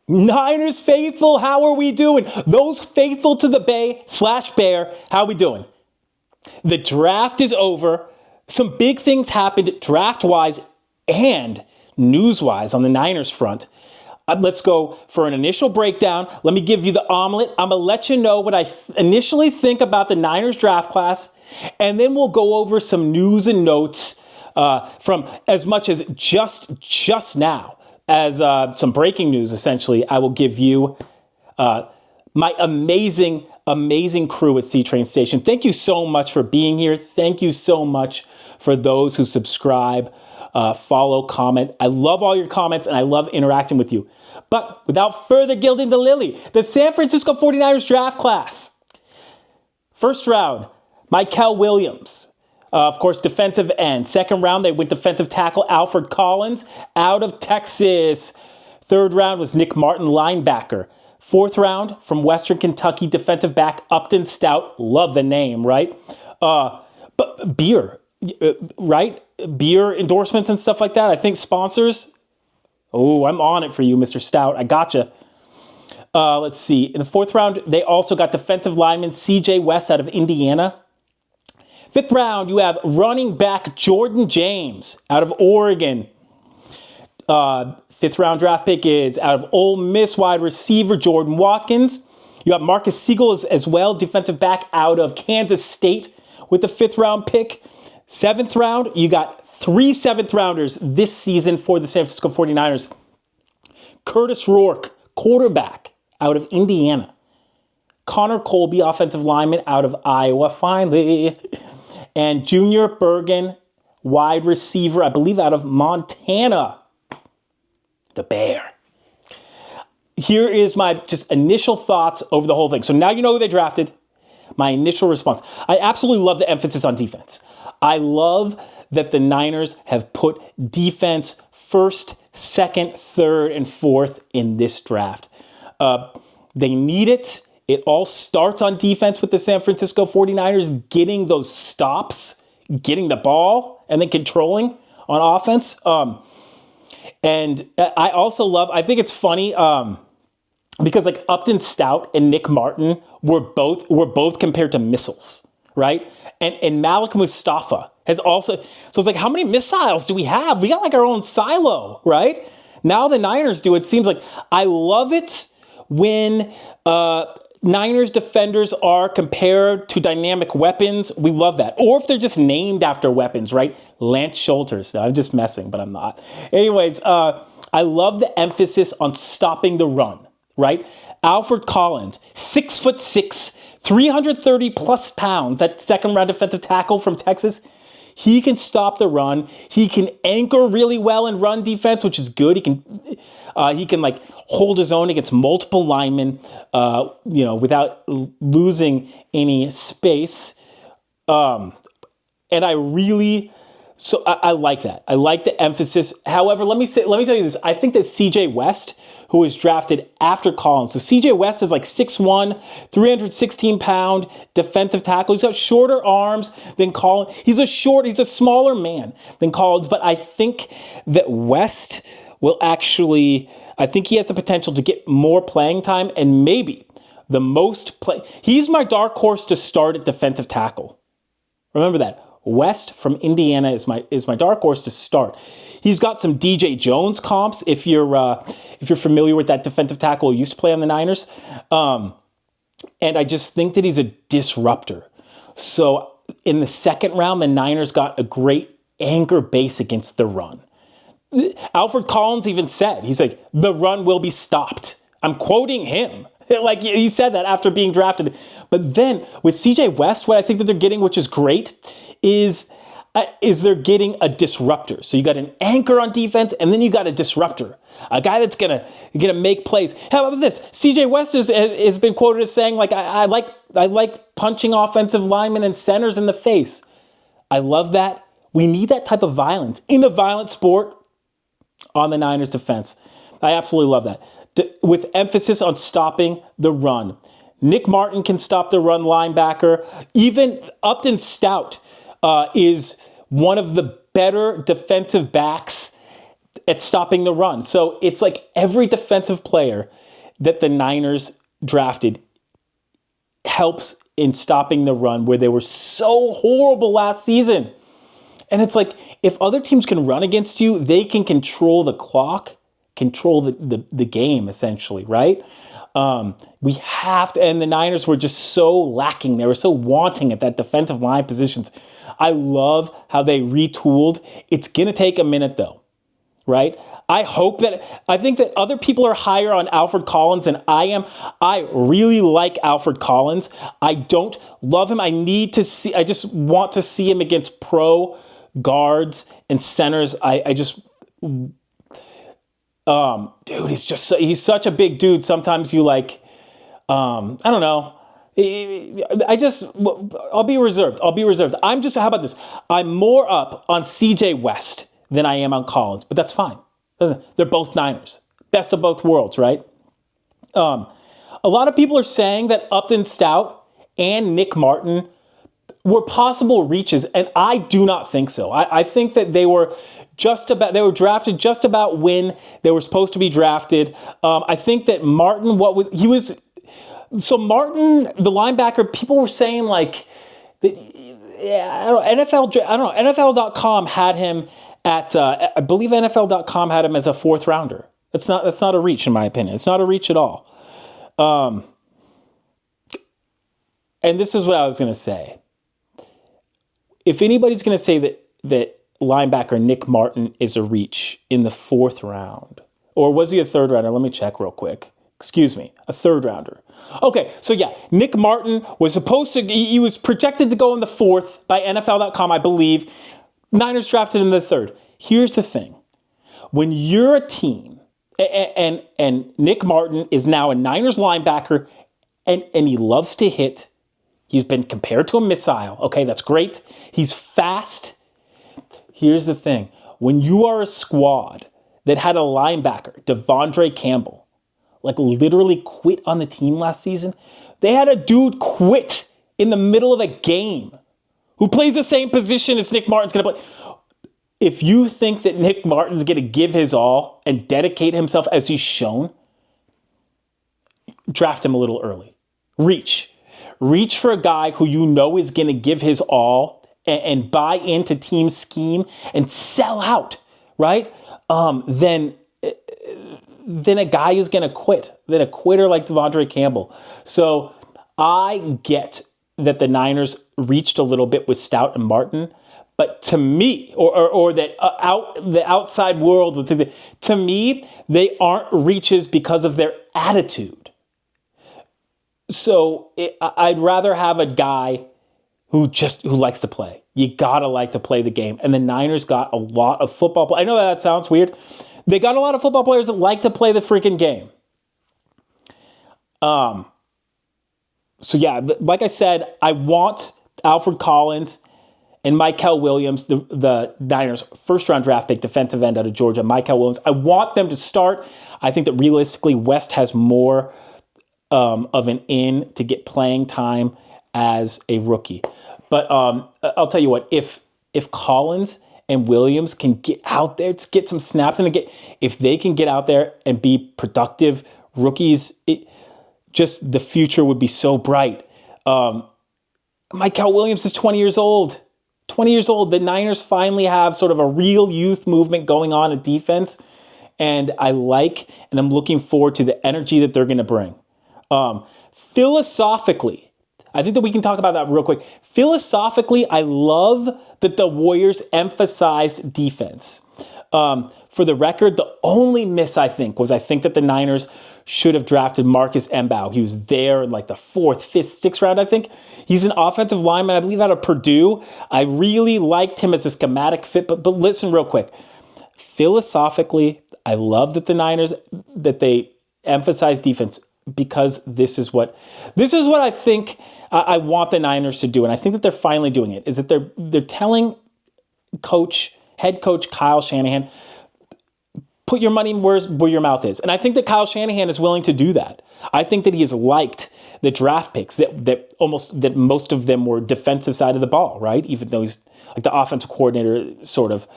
Niners faithful, how are we doing? Those faithful to the Bay/Bear, how are we doing? The draft is over. Some big things happened draft-wise and news-wise on the Niners front. Let's go for an initial breakdown. Let me give you the omelet. I'm going to let you know what I initially think about the Niners draft class, and then we'll go over some news and notes from as much as just now as some breaking news, essentially. I will give you my amazing crew at C-Train Station. Thank you so much for being here. Thank you so much for those who subscribe, follow, comment. I love all your comments and I love interacting with you. But without further gilding the lily, the San Francisco 49ers draft class. First round, Mykel Williams. Of course, defensive end. Second round, they went defensive tackle Alfred Collins out of Texas. Third round was Nick Martin, linebacker. Fourth round, from Western Kentucky, defensive back Upton Stout. Love the name, right? But beer, right? Beer endorsements and stuff like that. I think sponsors. Oh, I'm on it for you, Mr. Stout. I gotcha. Let's see. In the fourth round, they also got defensive lineman C.J. West out of Indiana. Fifth round, you have running back Jordan James out of Oregon. Fifth round draft pick is out of Ole Miss wide receiver Jordan Watkins. You have Marques Sigle as well, defensive back out of Kansas State with the fifth round pick. Seventh round, you got 3 seventh rounders this season for the San Francisco 49ers. Kurtis Rourke, quarterback out of Indiana. Colby, offensive lineman out of Iowa, finally. And Junior Bergen, wide receiver, I believe out of Montana. The Bear. Here is my just initial thoughts over the whole thing. So now you know who they drafted. My initial response. I absolutely love the emphasis on defense. I love that the Niners have put defense first, second, third, and fourth in this draft. They need it. It all starts on defense with the San Francisco 49ers getting those stops, getting the ball, and then controlling on offense. And I also love, I think it's funny because like Upton Stout and Nick Martin were both compared to missiles, right? And Malik Mustafa has also, so it's like, how many missiles do we have? We got like our own silo, right? Now the Niners do. It seems like I love it when Niners defenders are compared to dynamic weapons. We love that. Or if they're just named after weapons, right? Lance Schulters. No, I'm just messing, but I'm not. Anyways, I love the emphasis on stopping the run, right? Alfred Collins, 6'6", 330 plus pounds, that second round defensive tackle from Texas. He can stop the run. He can anchor really well in run defense, which is good. He can like hold his own against multiple linemen, without losing any space. And I like that. I like the emphasis. However, let me tell you this. I think that C.J. West, who was drafted after Collins. So C.J. West is like 6'1", 316-pound defensive tackle. He's got shorter arms than Collins. He's a smaller man than Collins, but I think that West will actually, I think he has the potential to get more playing time and maybe the most play. He's my dark horse to start at defensive tackle. Remember that. West from Indiana is my dark horse to start. He's got some DJ Jones comps if you're familiar with that defensive tackle who used to play on the Niners. And I just think that he's a disruptor. So in the second round, the Niners got a great anchor base against the run. Alfred Collins even said, he's like, the run will be stopped. I'm quoting him. Like he said that after being drafted. But then with C.J. West, what I think that they're getting, which is great, is they're getting a disruptor. So you got an anchor on defense, and then you got a disruptor, a guy that's gonna make plays. How about this? C.J. West has been quoted as saying, like, I like punching offensive linemen and centers in the face. I love that. We need that type of violence in a violent sport on the Niners defense. I absolutely love that. With emphasis on stopping the run. Nick Martin can stop the run, linebacker. Even Upton Stout is one of the better defensive backs at stopping the run. So it's like every defensive player that the Niners drafted helps in stopping the run, where they were so horrible last season. And it's like, if other teams can run against you, they can control the clock, control the game, essentially, right? We have to, and the Niners were just so lacking. They were so wanting at that defensive line positions. I love how they retooled. It's going to take a minute, though, right? I think that other people are higher on Alfred Collins than I am. I really like Alfred Collins. I don't love him. I just want to see him against pro guards and centers. Dude, he's such a big dude. Sometimes you I don't know. I'll be reserved. How about this? I'm more up on CJ West than I am on Collins, but that's fine. They're both Niners. Best of both worlds, right? A lot of people are saying that Upton Stout and Nick Martin were possible reaches, and I do not think so. I think that they were drafted just about when they were supposed to be drafted. I think that Martin, Martin, the linebacker, people were saying NFL.com had him at, I believe NFL.com had him as a fourth rounder. That's not a reach, in my opinion. It's not a reach at all. And this is what I was going to say. If anybody's going to say that linebacker Nick Martin is a reach in the fourth round, or was he a third rounder? Let me check real quick. Excuse me, a third rounder. Okay, so yeah, Nick Martin was he was projected to go in the fourth by NFL.com, I believe. Niners drafted in the third. Here's the thing. When you're a team, and Nick Martin is now a Niners linebacker, and he loves to hit. He's been compared to a missile. Okay, that's great. He's fast. Here's the thing. When you are a squad that had a linebacker, Devondre Campbell, literally quit on the team last season, they had a dude quit in the middle of a game who plays the same position as Nick Martin's going to play. If you think that Nick Martin's going to give his all and dedicate himself as he's shown, draft him a little early. Reach for a guy who you know is going to give his all and buy into team scheme and sell out, right? Then a guy who's going to quit, than a quitter like Devondre Campbell. So I get that the Niners reached a little bit with Stout and Martin, but to me, or that the outside world would think that, to me, they aren't reaches because of their attitude. So I'd rather have a guy who likes to play. You gotta like to play the game, and the Niners got a lot of football. I know that sounds weird. They got a lot of football players that like to play the freaking game. So yeah, like I said, I want Alfred Collins and Mykel Williams, the Niners' first-round draft pick, defensive end out of Georgia, Mykel Williams. I want them to start. I think that realistically, West has more of an in to get playing time as a rookie. But I'll tell you what, if Collins and Williams can get out there to get some snaps and if they can get out there and be productive rookies, just the future would be so bright. Mykel Williams is 20 years old. 20 years old. The Niners finally have sort of a real youth movement going on in defense. And I'm looking forward to the energy that they're going to bring. Philosophically, I think that we can talk about that real quick. Philosophically, I love that the Warriors emphasized defense. For the record, the only miss I think that the Niners should have drafted Marques Sigle. He was there in the 4th, 5th, 6th round, I think. He's an offensive lineman, I believe, out of Purdue. I really liked him as a schematic fit, but listen real quick. Philosophically, I love that the Niners, that they emphasize defense, because this is what I think I want the Niners to do, and I think that they're finally doing it, is that they're telling head coach Kyle Shanahan, put your money where your mouth is. And I think that Kyle Shanahan is willing to do that. I think that he has liked the draft picks that most of them were defensive side of the ball, right? Even though he's like the offensive coordinator sort of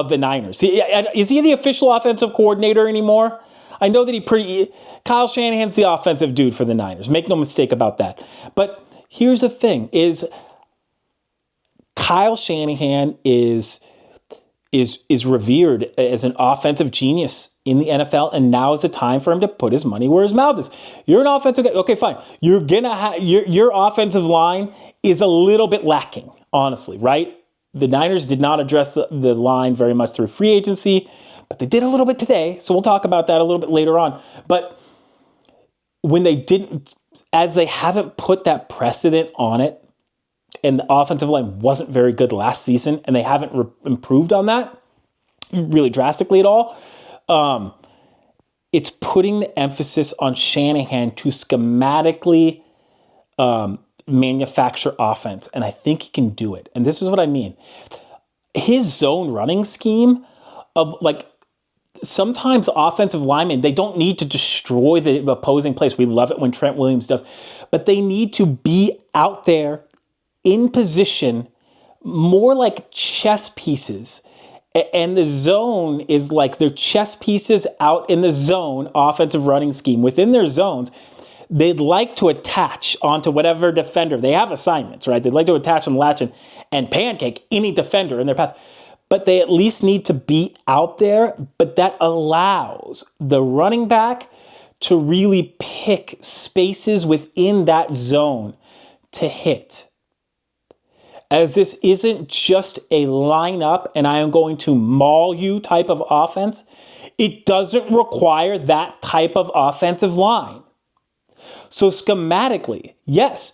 the Niners. Is he the official offensive coordinator anymore? I know that Kyle Shanahan's the offensive dude for the Niners. Make no mistake about that. But here's the thing is Kyle Shanahan is revered as an offensive genius in the NFL, and now is the time for him to put his money where his mouth is. You're an offensive guy. Okay, fine. You're gonna have your offensive line is a little bit lacking, honestly, right? The Niners did not address the line very much through free agency, but they did a little bit today. So we'll talk about that a little bit later on. But when they didn't, as they haven't put that precedent on it, and the offensive line wasn't very good last season, and they haven't improved on that really drastically at all. It's putting the emphasis on Shanahan to schematically manufacture offense, and I think he can do it. And this is what I mean. His zone running scheme of sometimes offensive linemen, they don't need to destroy the opposing place. We love it when Trent Williams does, but they need to be out there in position, more like chess pieces. And the zone is like their chess pieces out in the zone offensive running scheme. Within their zones, they'd like to attach onto whatever defender. They have assignments, right? They'd like to attach and latch and pancake any defender in their path. But they at least need to be out there. But that allows the running back to really pick spaces within that zone to hit. As this isn't just a lineup and I am going to maul you type of offense, it doesn't require that type of offensive line. So schematically, yes,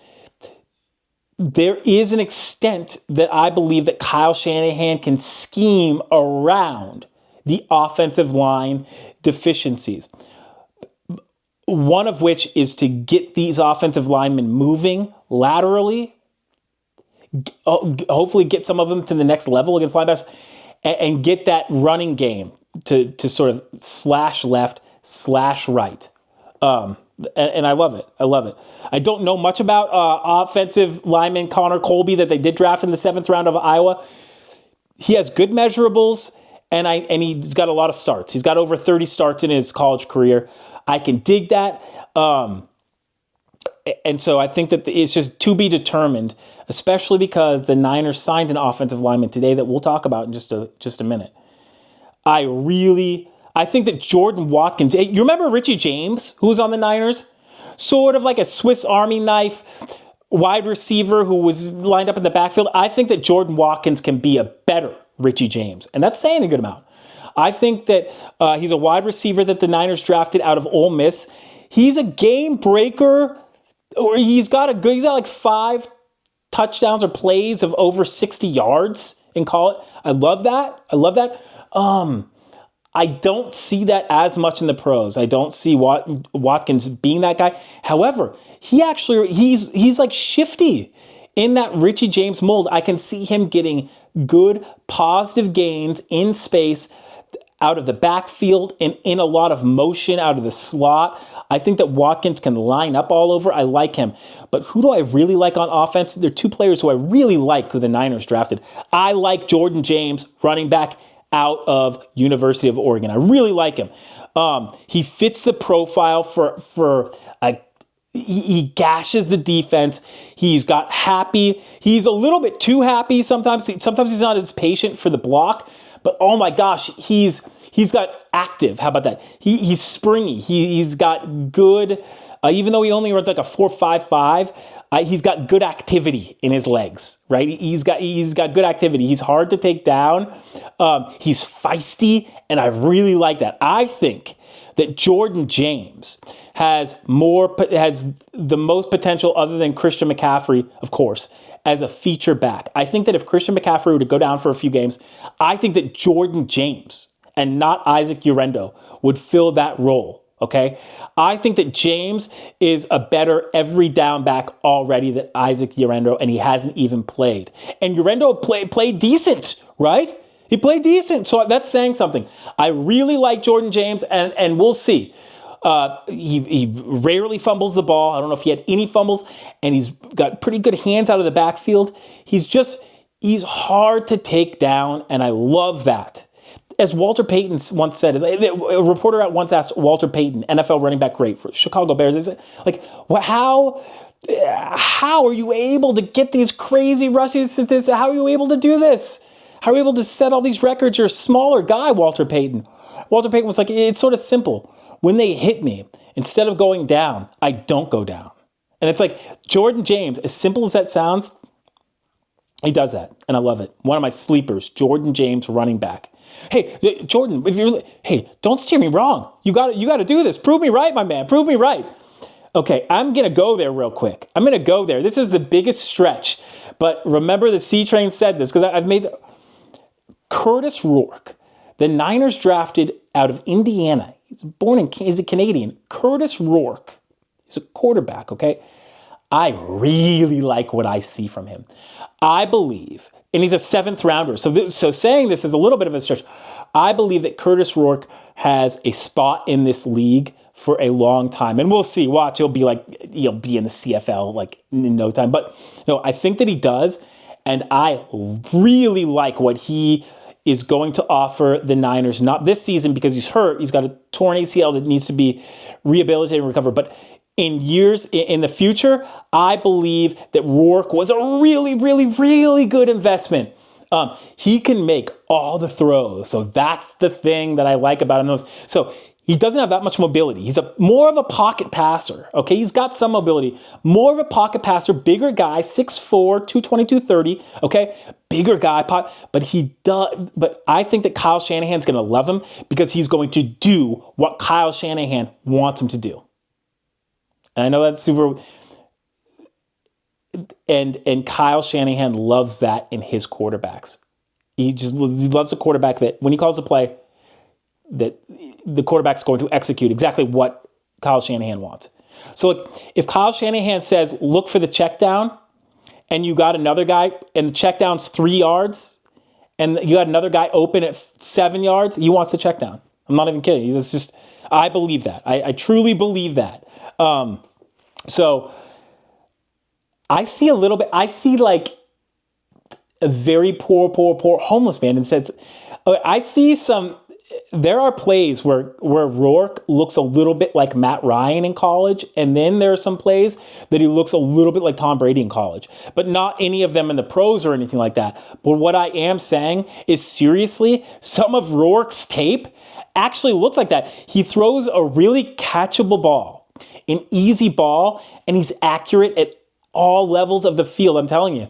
there is an extent that I believe that Kyle Shanahan can scheme around the offensive line deficiencies. One of which is to get these offensive linemen moving laterally, hopefully get some of them to the next level against linebackers, and get that running game to sort of slash left, slash right. And I love it. I love it. I don't know much about offensive lineman Connor Colby that they did draft in the 7th round of Iowa. He has good measurables, and he's got a lot of starts. He's got over 30 starts in his college career. I can dig that. And so I think that it's just to be determined, especially because the Niners signed an offensive lineman today that we'll talk about in just a minute. I think that Jordan Watkins, you remember Richie James, who was on the Niners? Sort of like a Swiss Army knife wide receiver who was lined up in the backfield. I think that Jordan Watkins can be a better Richie James, and that's saying a good amount. I think that he's a wide receiver that the Niners drafted out of Ole Miss. He's a game breaker. Or he's got like 5 touchdowns or plays of over 60 yards in college. I love that. I don't see that as much in the pros. I don't see Watkins being that guy. However, he's like shifty in that Richie James mold. I can see him getting good positive gains in space out of the backfield and in a lot of motion out of the slot. I think that Watkins can line up all over. I like him. But who do I really like on offense? There are 2 players who I really like who the Niners drafted. I like Jordan James, running back out of University of Oregon. I really like him. He fits the profile he gashes the defense. He's got happy. He's a little bit too happy sometimes. Sometimes he's not as patient for the block. But oh my gosh, he's got active. How about that? He's springy. He's got good, even though he only runs like a 4.55, he's got good activity in his legs, right? He's got good activity. He's hard to take down. He's feisty, and I really like that. I think that Jordan James has the most potential, other than Christian McCaffrey, of course, as a feature back. I think that if Christian McCaffrey were to go down for a few games, I think that Jordan James and not Isaac Urendo would fill that role, okay? I think that James is a better every down back already than Isaac Urendo, and he hasn't even played. And Urendo played decent, right? He played decent, so that's saying something. I really like Jordan James, and we'll see. He rarely fumbles the ball. I don't know if he had any fumbles, and he's got pretty good hands out of the backfield. He's hard to take down, and I love that. As Walter Payton once said, a reporter once asked Walter Payton, NFL running back great for Chicago Bears, is it like, how are you able to get these crazy rushing statistics? How are you able to do this? How are you able to set all these records? You're a smaller guy, Walter Payton. Walter Payton was like, it's sort of simple. When they hit me, instead of going down, I don't go down. And it's like Jordan James, as simple as that sounds, he does that. And I love it. One of my sleepers, Jordan James, running back. Hey, Jordan, don't steer me wrong. You got to do this. Prove me right, my man. Prove me right. Okay, I'm going to go there real quick. I'm going to go there. This is the biggest stretch. But remember the C-Train said this because I've made Kurtis Rourke, the Niners drafted out of Indiana. He's a Canadian. Kurtis Rourke. He's a quarterback, okay? I really like what I see from him. I believe, and he's a 7th rounder, so saying this is a little bit of a stretch. I believe that Kurtis Rourke has a spot in this league for a long time. And we'll see. Watch, he'll be in the CFL like in no time. But no, I think that he does. And I really like what he is going to offer the Niners, not this season because he's hurt. He's got a torn ACL that needs to be rehabilitated and recovered. But in years in the future, I believe that Rourke was a really, really, really good investment. He can make all the throws. So that's the thing that I like about him. So he doesn't have that much mobility. He's more of a pocket passer. Okay, he's got some mobility. More of a pocket passer, bigger guy, 6'4", 220, 230. Okay, bigger guy, but he does. But I think that Kyle Shanahan's going to love him because he's going to do what Kyle Shanahan wants him to do. And I know that's super. And Kyle Shanahan loves that in his quarterbacks. He loves a quarterback that when he calls a play, that the quarterback's going to execute exactly what Kyle Shanahan wants. So look, if Kyle Shanahan says, look for the check down, and you got another guy, and the check down's 3 yards, and you got another guy open at 7 yards, he wants the check down. I'm not even kidding. It's just, I believe that. I truly believe that. So I see like a very poor homeless man and says, I see there are plays where Rourke looks a little bit like Matt Ryan in college, and then there are some plays that he looks a little bit like Tom Brady in college, but not any of them in the pros or anything like that. But what I am saying is seriously, some of Rourke's tape actually looks like that. He throws a really catchable ball, an easy ball, and he's accurate at all levels of the field. I'm telling you.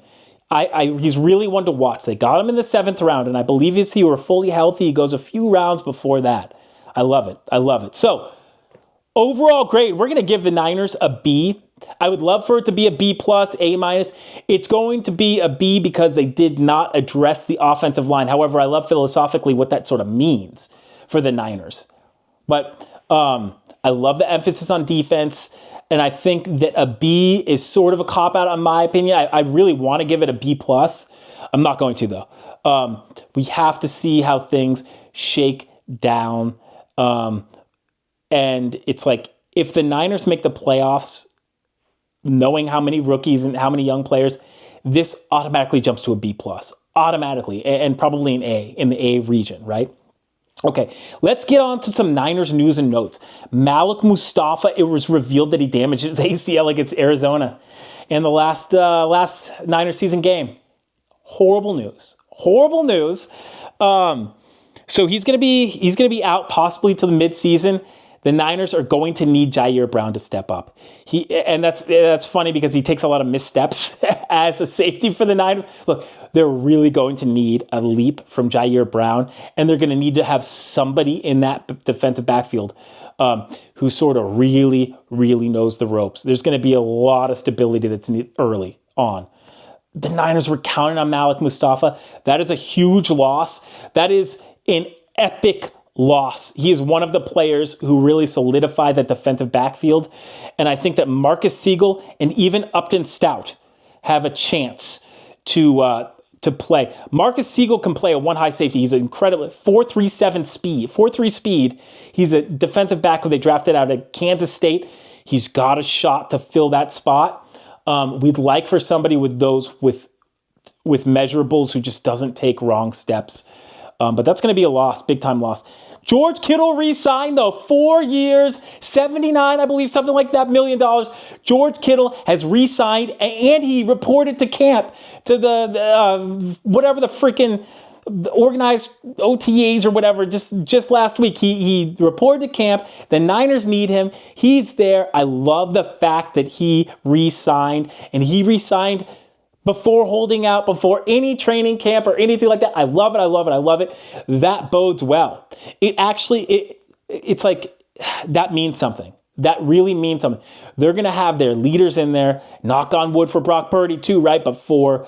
He's really one to watch. They got him in the 7th round, and I believe if he were fully healthy, he goes a few rounds before that. I love it. I love it. So, overall grade, we're going to give the Niners a B. I would love for it to be a B+, A-. It's going to be a B because they did not address the offensive line. However, I love philosophically what that sort of means for the Niners. But I love the emphasis on defense. And I think that a B is sort of a cop-out, in my opinion. I really want to give it a B+. I'm not going to, though. We have to see how things shake down. And it's like, if the Niners make the playoffs, knowing how many rookies and how many young players, this automatically jumps to a B+. Automatically. And probably an A, in the A region, right? Okay, let's get on to some Niners news and notes. Malik Mustafa, it was revealed that he damaged his ACL against Arizona in the last Niners season game. Horrible news. Horrible news. So he's gonna be out possibly till the midseason. The Niners are going to need Jair Brown to step up. That's funny because he takes a lot of missteps as a safety for the Niners. Look, they're really going to need a leap from Jair Brown, and they're going to need to have somebody in that defensive backfield who sort of really, really knows the ropes. There's going to be a lot of stability that's needed early on. The Niners were counting on Malik Mustafa. That is a huge loss. That is an epic loss. He is one of the players who really solidified that defensive backfield. And I think that Marques Sigle and even Upton Stout have a chance to to play. Marques Sigle can play a one high safety. He's an incredible 4.37 speed, 4.3 speed. He's a defensive back who they drafted out of Kansas State. He's got a shot to fill that spot. We'd like for somebody with those with measurables who just doesn't take wrong steps. But that's going to be a loss, big time loss. George Kittle re-signed, though, 4 years, 79, I believe, something like that, $1 million. George Kittle has re-signed, and he reported to camp, to the whatever the freaking organized OTAs or whatever, just last week. He reported to camp. The Niners need him. He's there. I love the fact that he re-signed, and he re-signed before holding out, before any training camp or anything like that. I love it. I love it. I love it. That bodes well. It's like that means something. That really means something. They're going to have their leaders in there. Knock on wood for Brock Purdy too, right? But for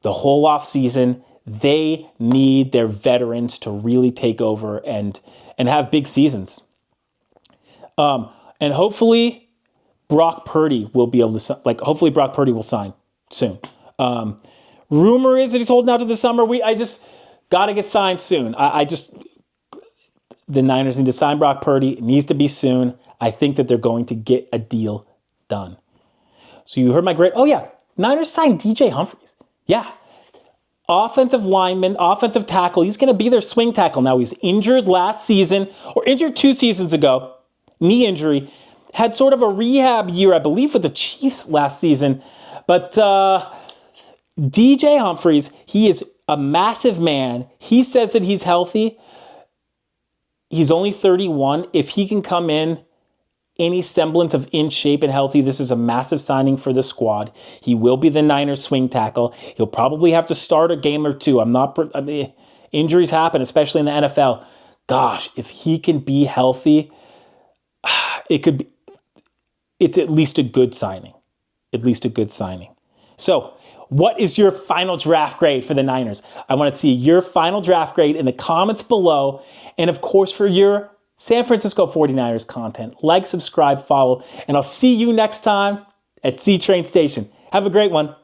the whole offseason, they need their veterans to really take over and have big seasons. And hopefully Brock Purdy will be able to, hopefully Brock Purdy will sign soon. Rumor is that he's holding out to the summer. I just got to get signed soon. The Niners need to sign Brock Purdy. It needs to be soon. I think that they're going to get a deal done. So you heard my great, Niners signed DJ Humphries. Yeah. Offensive lineman, offensive tackle. He's going to be their swing tackle. Now, he was injured last season, or injured 2 seasons ago. Knee injury. Had sort of a rehab year, I believe, with the Chiefs last season. But DJ Humphries, he is a massive man. He says that he's healthy. He's only 31. If he can come in any semblance of in shape and healthy, this is a massive signing for the squad. He will be the Niners swing tackle. He'll probably have to start a game or two. Injuries happen, especially in the NFL. Gosh, if he can be healthy, it's at least a good signing. At least a good signing. So, what is your final draft grade for the Niners? I want to see your final draft grade in the comments below. And of course, for your San Francisco 49ers content, like, subscribe, follow, and I'll see you next time at C Train Station. Have a great one.